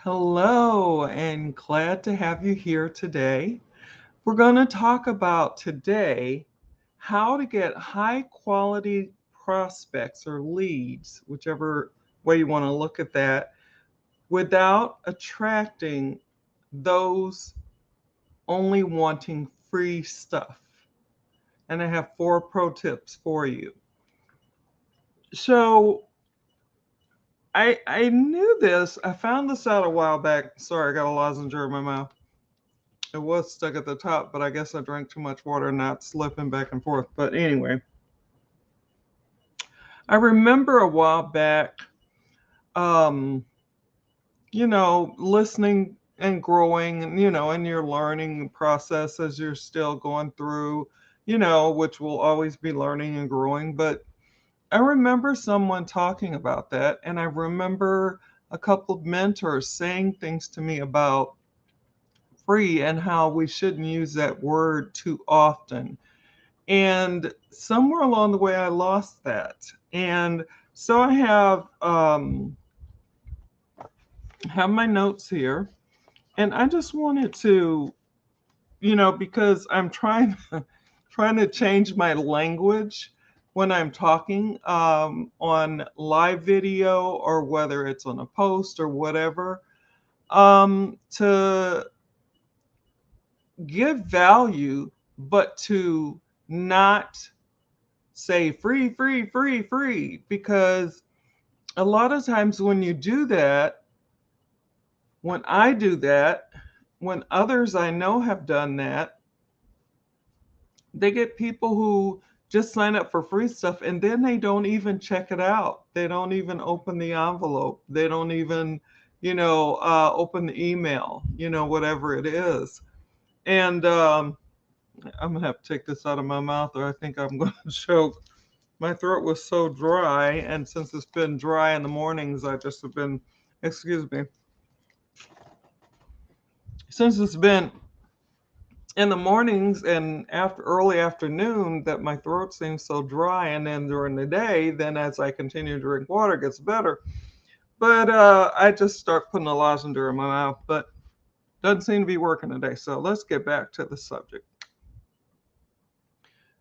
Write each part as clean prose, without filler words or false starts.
Hello, and glad to have you here today. We're going to talk about today how to get high quality prospects or leads, whichever way you want to look at that, without attracting those only wanting free stuff. And I have 4 pro tips for you. So, I knew this. I found this out a while back. Sorry, I got a lozenge in my mouth. It was stuck at the top, but I guess I drank too much water and not slipping back and forth. But anyway, I remember a while back, um, listening and growing, and, in your learning process as you're still going through, which will always be learning and growing. But I remember someone talking about that, and I remember a couple of mentors saying things to me about free and how we shouldn't use that word too often. And somewhere along the way, I lost that. And so I have my notes here, and I just wanted to, because I'm trying trying to change my language when I'm talking on live video or whether it's on a post or whatever, to give value, but to not say free, free, free, free, because a lot of times when you do that, when I do that, when others I know have done that, they get people who just sign up for free stuff and then they don't even check it out. They don't even open the envelope. They don't even, open the email, whatever it is. And I'm going to have to take this out of my mouth or I think I'm going to choke. My throat was so dry, and since it's been dry in the mornings, I just have been, excuse me, since it's been in the mornings and after early afternoon that my throat seems so dry, and then during the day, then as I continue to drink water, it gets better. But I just start putting a lozenge in my mouth, but doesn't seem to be working today. So let's get back to the subject.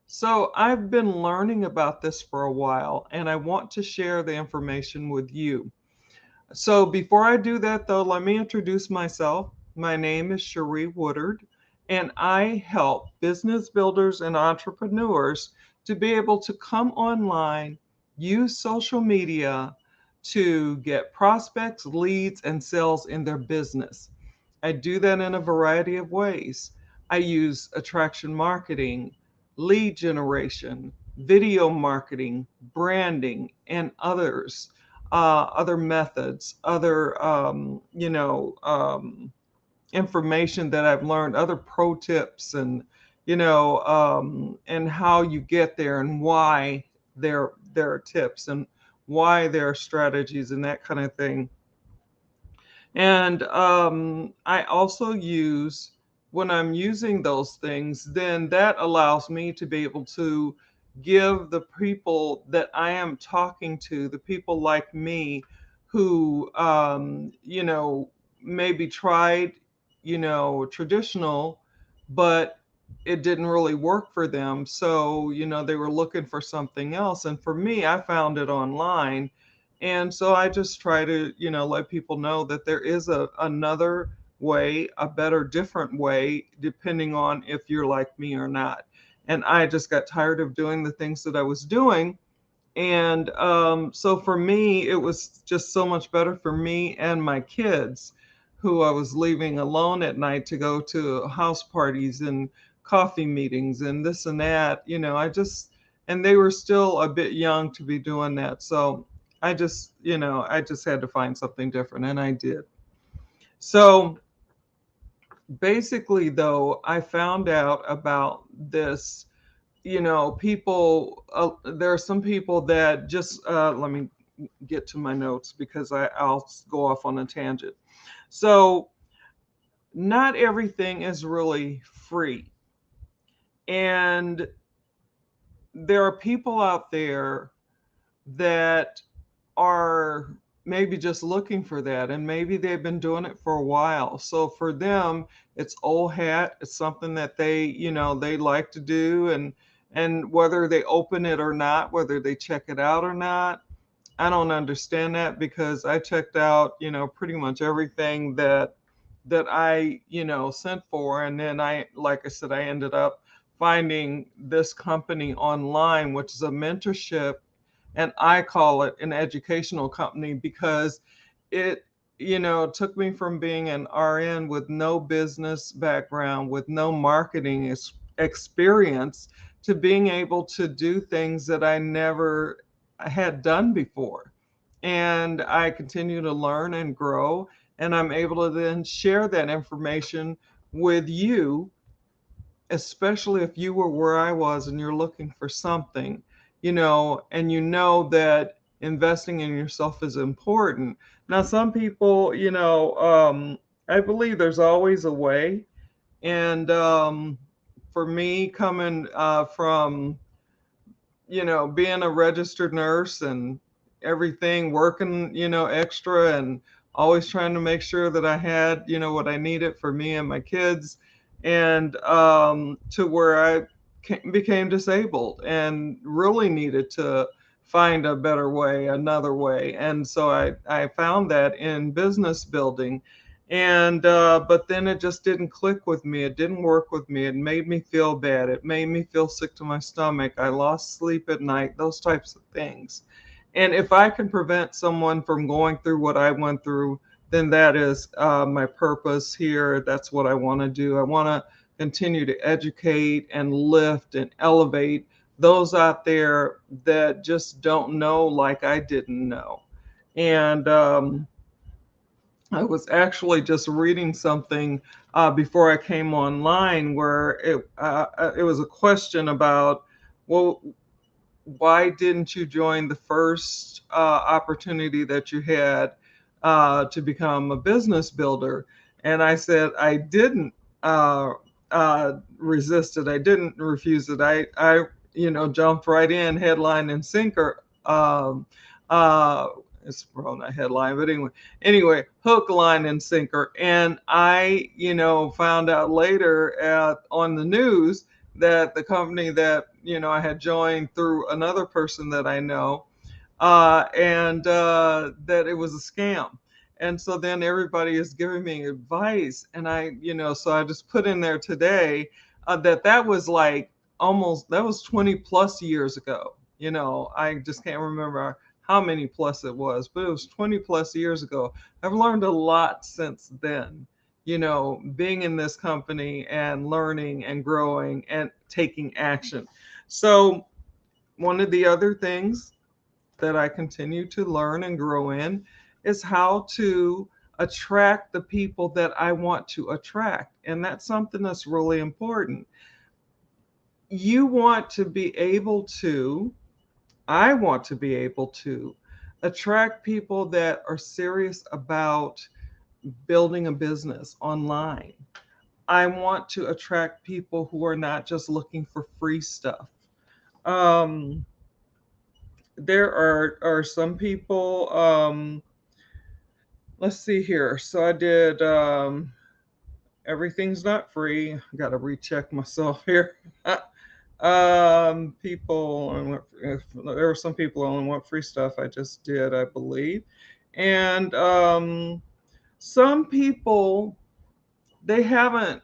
So I've been learning about this for a while, and I want to share the information with you. So before I do that, though, let me introduce myself. My name is Cherie Woodard, and I help business builders and entrepreneurs to be able to come online, use social media to get prospects, leads, and sales in their business. I do that in a variety of ways. I use attraction marketing, lead generation, video marketing, branding, and other methods, other information that I've learned, other pro tips, and how you get there and why there are tips and why there are strategies and that kind of thing. And I also use, when I'm using those things, then that allows me to be able to give the people that I am talking to, the people like me who, maybe tried, traditional, but it didn't really work for them. So, they were looking for something else. And for me, I found it online, and so I just try to, let people know that there is another way, a better, different way, depending on if you're like me or not. And I just got tired of doing the things that I was doing. And so for me, it was just so much better for me and my kids, who I was leaving alone at night to go to house parties and coffee meetings and this and that. And they were still a bit young to be doing that. So I just had to find something different, and I did. So basically, though, I found out about this. There are some people that just, let me get to my notes because I'll go off on a tangent. So, not everything is really free. And there are people out there that are maybe just looking for that, and maybe they've been doing it for a while. So for them, it's old hat. It's something that they like to do, and whether they open it or not, whether they check it out or not, I don't understand that because I checked out, pretty much everything that I, sent for. And then like I said, I ended up finding this company online, which is a mentorship, and I call it an educational company because it, took me from being an RN with no business background, with no marketing experience, to being able to do things that I never had done before. And I continue to learn and grow, and I'm able to then share that information with you, especially if you were where I was and you're looking for something, and you know that investing in yourself is important. Now, some people, I believe there's always a way. And for me, coming from, being a registered nurse and everything, working, extra and always trying to make sure that I had, what I needed for me and my kids, and to where I became disabled and really needed to find a better way, another way. And so I found that in business building. And but then it just didn't click with me. It didn't work with me. It made me feel bad. It made me feel sick to my stomach. I lost sleep at night, those types of things. And if I can prevent someone from going through what I went through, then that is my purpose here. That's what I want to do. I want to continue to educate and lift and elevate those out there that just don't know like I didn't know. And I was actually just reading something before I came online where it was a question about, well, why didn't you join the first opportunity that you had to become a business builder? And I said I didn't resist it. I didn't refuse it. I jumped right in, headline and sinker. Uh, it's probably not headline, but anyway, hook, line, and sinker. And I, found out later on the news that the company that I had joined through another person that I know, and that it was a scam. And so then everybody is giving me advice, and so I just put in there today that was like that was 20 plus years ago. I just can't remember how many plus it was, but it was 20 plus years ago. I've learned a lot since then, being in this company and learning and growing and taking action. So, one of the other things that I continue to learn and grow in is how to attract the people that I want to attract. And that's something that's really important. You want to be able to, I want to be able to attract people that are serious about building a business online. I want to attract people who are not just looking for free stuff. Um, there are some people, let's see here. So I did everything's not free. Got to recheck myself here. People, there were some people only want free stuff. I just did, I believe. And some people, they haven't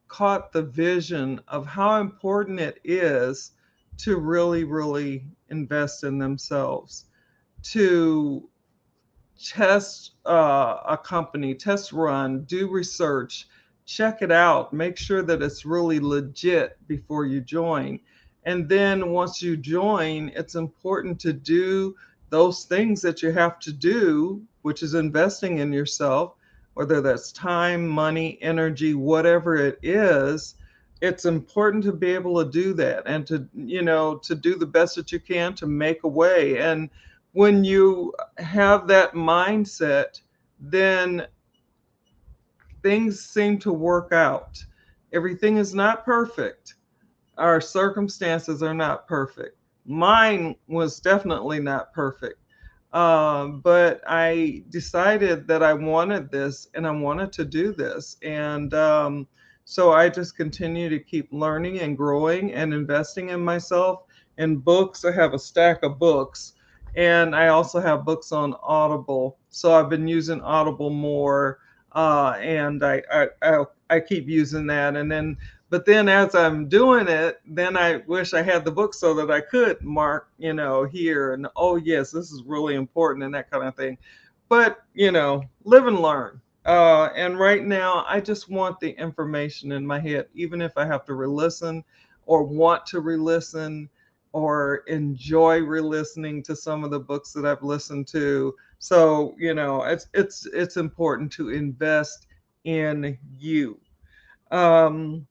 caught the vision of how important it is to really, really invest in themselves, to test a company, test run, do research, check it out, make sure that it's really legit before you join. And then once you join, it's important to do those things that you have to do, which is investing in yourself, whether that's time, money, energy, whatever it is. It's important to be able to do that and to do the best that you can to make a way. And when you have that mindset, then things seem to work out. Everything is not perfect. Our circumstances are not perfect. Mine was definitely not perfect. But I decided that I wanted this and I wanted to do this. And so I just continue to keep learning and growing and investing in myself. And books, I have a stack of books. And I also have books on Audible. So I've been using Audible more. And I keep using that. And then but then as I'm doing it, then I wish I had the book so that I could mark, here and oh yes, this is really important and that kind of thing. But, live and learn. And right now, I just want the information in my head, even if I have to re-listen or want to re-listen or enjoy re-listening to some of the books that I've listened to. So, it's important to invest in you. Um,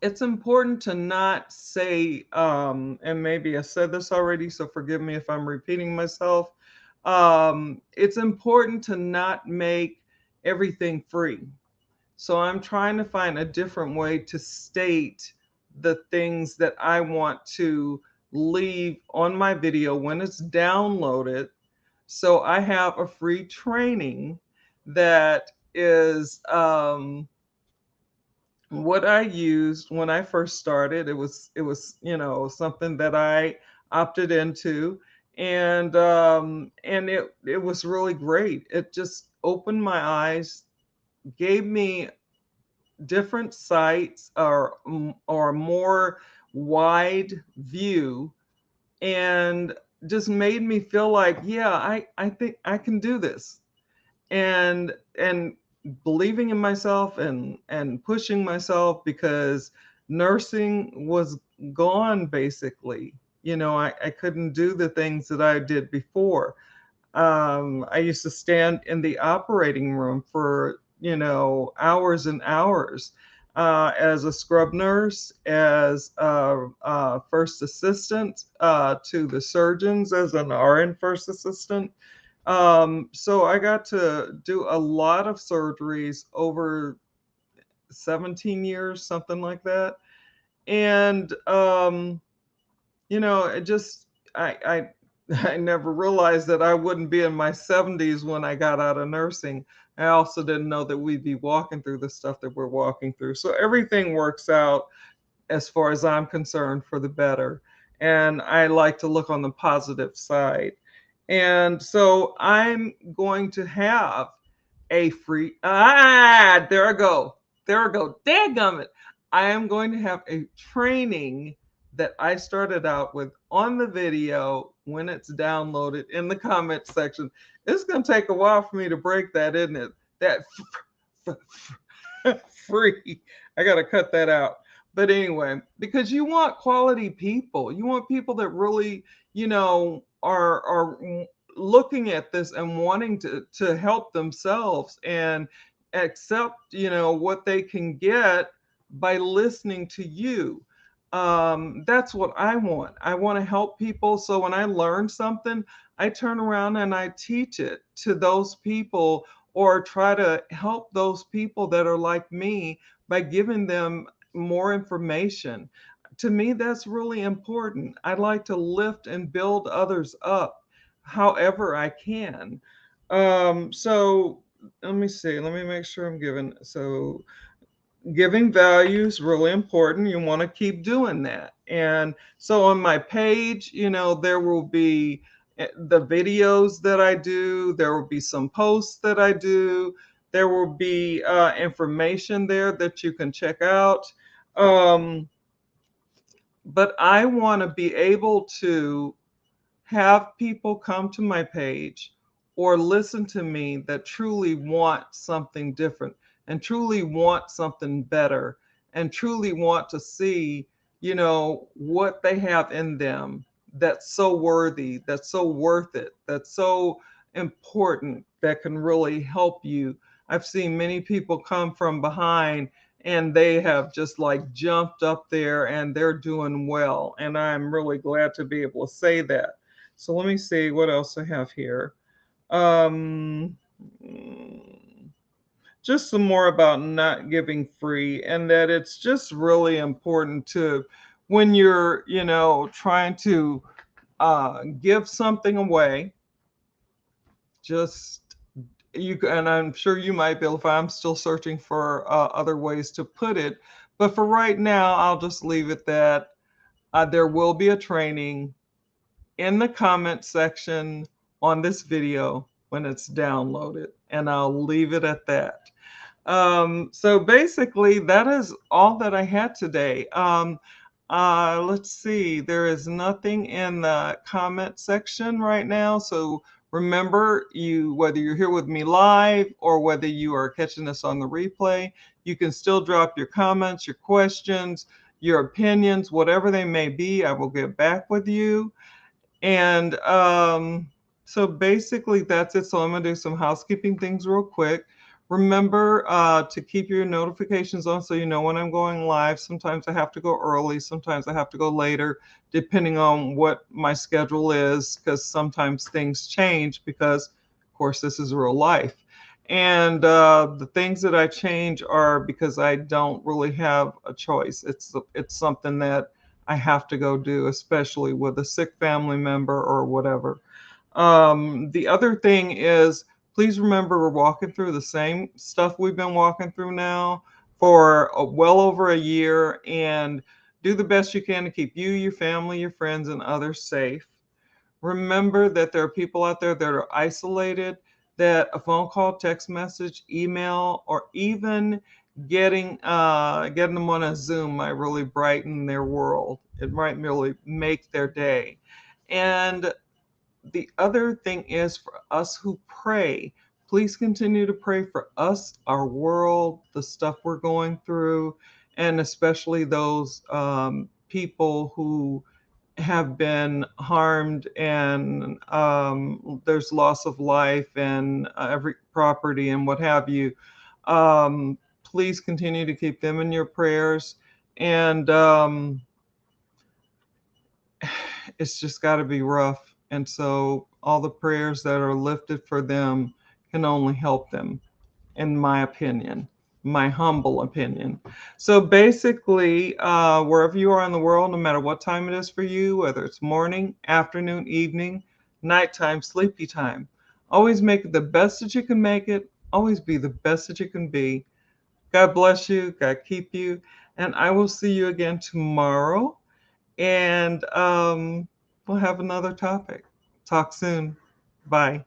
it's important to not say, and maybe I said this already, so forgive me if I'm repeating myself. It's important to not make everything free. So I'm trying to find a different way to state the things that I want to leave on my video when it's downloaded. So I have a free training that is what I used when I first started. It was something that I opted into, and it was really great. It just opened my eyes, gave me different sights or more wide view, and just made me feel like, yeah, I think I can do this. And believing in myself and pushing myself, because nursing was gone basically. I couldn't do the things that I did before. I used to stand in the operating room for hours and hours, as a scrub nurse, as a first assistant, to the surgeons as an RN first assistant. So I got to do a lot of surgeries over 17 years, something like that. And it just I I never realized that I wouldn't be in my 70s when I got out of nursing. I also didn't know that we'd be walking through the stuff that we're walking through. So everything works out, as far as I'm concerned, for the better. And I like to look on the positive side. And so I'm going to have a free, there I go. There I go. Dadgummit. I am going to have a training that I started out with on the video when it's downloaded in the comment section. It's going to take a while for me to break that, isn't it? That free. I got to cut that out. But anyway, because you want quality people, you want people that really, are looking at this and wanting to help themselves and accept, what they can get by listening to you. That's what I want. I want to help people. So when I learn something, I turn around and I teach it to those people, or try to help those people that are like me by giving them more information. To me, that's really important. I like to lift and build others up however I can. So let me see. Let me make sure I'm giving. So giving value is really important. You want to keep doing that. And so on my page, there will be the videos that I do, there will be some posts that I do, there will be information there that you can check out. Um, but I want to be able to have people come to my page or listen to me that truly want something different and truly want something better and truly want to see, what they have in them that's so worthy, that's so worth it, that's so important, that can really help you. I've seen many people come from behind and they have just like jumped up there and they're doing well. And I'm really glad to be able to say that. So let me see what else I have here. Um, just some more about not giving free, and that it's just really important to, when you're, trying to give something away, just and I'm sure you might be able to find. I'm still searching for other ways to put it, but for right now, I'll just leave it that there will be a training in the comment section on this video when it's downloaded, and I'll leave it at that. So basically, that is all that I had today. Let's see, there is nothing in the comment section right now. So remember, whether you're here with me live or whether you are catching this on the replay, you can still drop your comments, your questions, your opinions, whatever they may be. I will get back with you. And so basically that's it. So I'm gonna do some housekeeping things real quick. Remember to keep your notifications on so you know when I'm going live. Sometimes I have to go early, sometimes I have to go later, depending on what my schedule is, because sometimes things change because, of course, this is real life. And the things that I change are because I don't really have a choice. It's something that I have to go do, especially with a sick family member or whatever. The other thing is, please remember we're walking through the same stuff we've been walking through now for well over a year, and do the best you can to keep you, your family, your friends, and others safe. Remember that there are people out there that are isolated, that a phone call, text message, email, or even getting them on a Zoom might really brighten their world. It might really make their day. And the other thing is, for us who pray, please continue to pray for us, our world, the stuff we're going through, and especially those people who have been harmed, and there's loss of life and every property and what have you. Please continue to keep them in your prayers. And it's just got to be rough. And so all the prayers that are lifted for them can only help them, in my opinion, my humble opinion. So basically, wherever you are in the world, no matter what time it is for you, whether it's morning, afternoon, evening, nighttime, sleepy time, always make it the best that you can make it. Always be the best that you can be. God bless you. God keep you. And I will see you again tomorrow. And we'll have another topic. Talk soon. Bye.